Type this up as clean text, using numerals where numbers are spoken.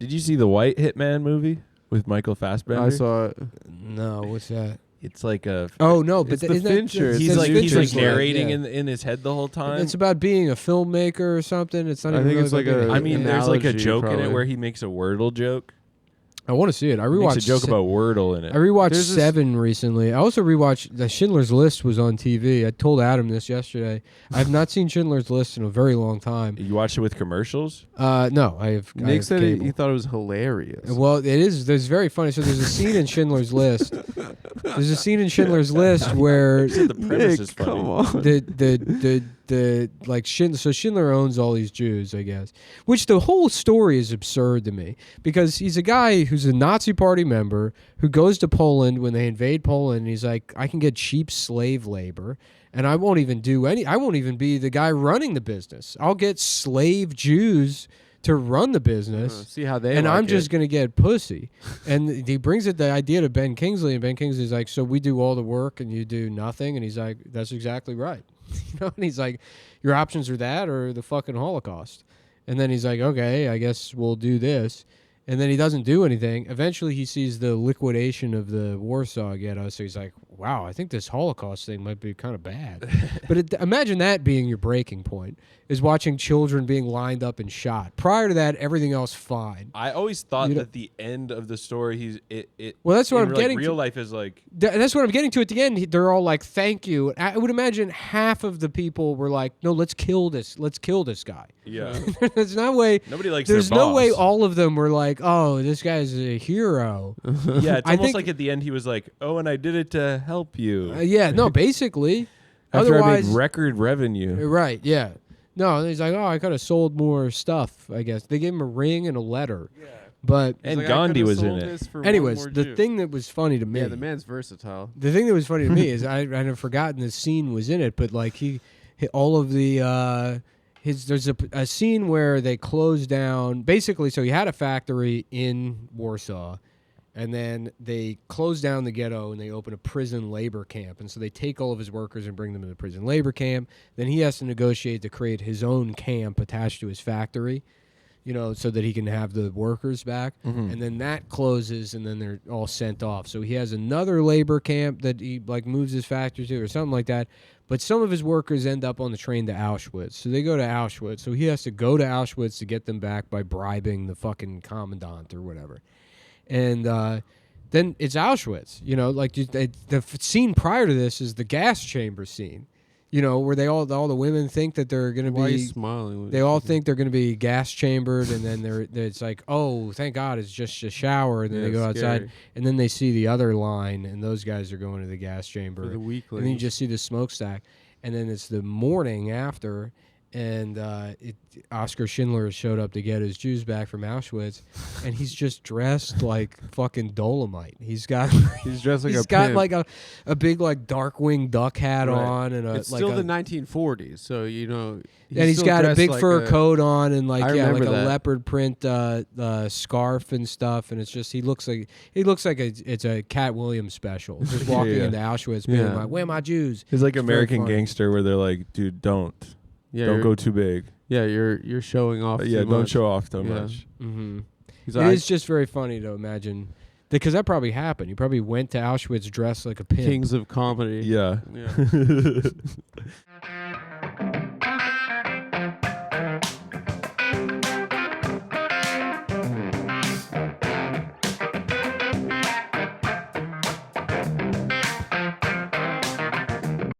Did you see the White Hitman movie with Michael Fassbender? I saw it. No, what's that? It's like a. Oh no, but It's the isn't that- Fincher. He's like Fincher's narrating yeah. in his head the whole time. It's about being a filmmaker or something. It's not I even think really it's like about being a- I mean, there's like a analogy, joke in probably. it where he makes a Wordle joke. I want to see it. I He makes rewatched a joke about Wordle in it. I rewatched There's this- 7 recently. I also rewatched the Schindler's List was on TV. I told Adam this yesterday. I have not seen Schindler's List in a very long time. You watched it with commercials? No, I have. I Nick have said cable. he thought it was hilarious. Well, it is. There's very funny. So there's a scene in Schindler's List. There's a scene in Schindler's List where The premise Nick, is funny. come on. the like so Schindler owns all these Jews, I guess. Which the whole story is absurd to me because he's a guy who's a Nazi Party member who goes to Poland when they invade Poland. And he's like, I can get cheap slave labor. And I won't even be the guy running the business. I'll get slave Jews to run the business. See how they and like I'm it. just going to get pussy. And he brings it the idea to Ben Kingsley, and Ben Kingsley's like, so we do all the work and you do nothing? And he's like, that's exactly right. And he's like, your options are that or the fucking Holocaust. And then he's like, okay, I guess we'll do this. And then he doesn't do anything. Eventually, he sees the liquidation of the Warsaw Ghetto. So he's like, wow, I think this Holocaust thing might be kind of bad. But imagine that being your breaking point, is watching children being lined up and shot. Prior to that, everything else fine. I always thought You know- that the end of the story, Well, that's what I'm getting Real to. life is like, That's what I'm getting to at the end. They're all like, thank you. I would imagine half of the people were like, no, let's kill this guy. yeah. There's no way. Nobody likes There's their no boss. way all of them were like, oh, this guy's a hero. Yeah, it's I almost think- like at the end he was like, oh, and I did it to help you. Yeah, no, basically. After Otherwise, I made record revenue. right, yeah. No, and he's like, oh, I could have sold more stuff, I guess. They gave him a ring and a letter. Yeah. But And He's like, I Gandhi could've was in sold it. this for one anyways, more the Jew. thing that was funny to me. Yeah, the man's versatile. The thing that was funny to me is I had forgotten this scene was in it, but like he all of the there's a scene where they close down basically. So he had a factory in Warsaw, and then they close down the ghetto and they open a prison labor camp. And so they take all of his workers and bring them to the prison labor camp. Then he has to negotiate to create his own camp attached to his factory, you know, so that he can have the workers back. Mm-hmm. And then that closes and then they're all sent off. So he has another labor camp that he like moves his factory to or something like that. But some of his workers end up on the train to Auschwitz. So they go to Auschwitz. So he has to go to Auschwitz to get them back by bribing the fucking commandant or whatever. And then it's Auschwitz, you know, like the scene prior to this is the gas chamber scene, you know, where all the women think that they're going to Why are you be, smiling? they all think they're going to be gas chambered, and then it's like, oh, thank God, it's just a shower, and then Yeah, they go it's outside, scary. and then they see the other line, and those guys are going to the gas chamber, For the and then you weaklings. just see the smokestack, and then it's the morning after. And Oscar Schindler showed up to get his Jews back from Auschwitz, and he's just dressed like fucking Dolomite. He's got He's dressed like he's a got pimp. like a big like Darkwing Duck hat Right. on, and It's like still the 1940s, so you know. and he's still got a dressed big like fur coat on, and like I like remember a that. leopard print scarf and stuff, and it's just he looks like it's a Cat Williams special, just walking Yeah. into Auschwitz, being Yeah. like, "Where are my Jews?" It's like It's very American funny. Gangster where they're like, dude, don't Yeah, go too big. Yeah, you're showing off. Yeah, too don't much. show off too Yeah. much. Mm-hmm. He's It like, is just very funny to imagine, because that probably happened. You probably went to Auschwitz dressed like a pimp. Kings of comedy. Yeah. Yeah.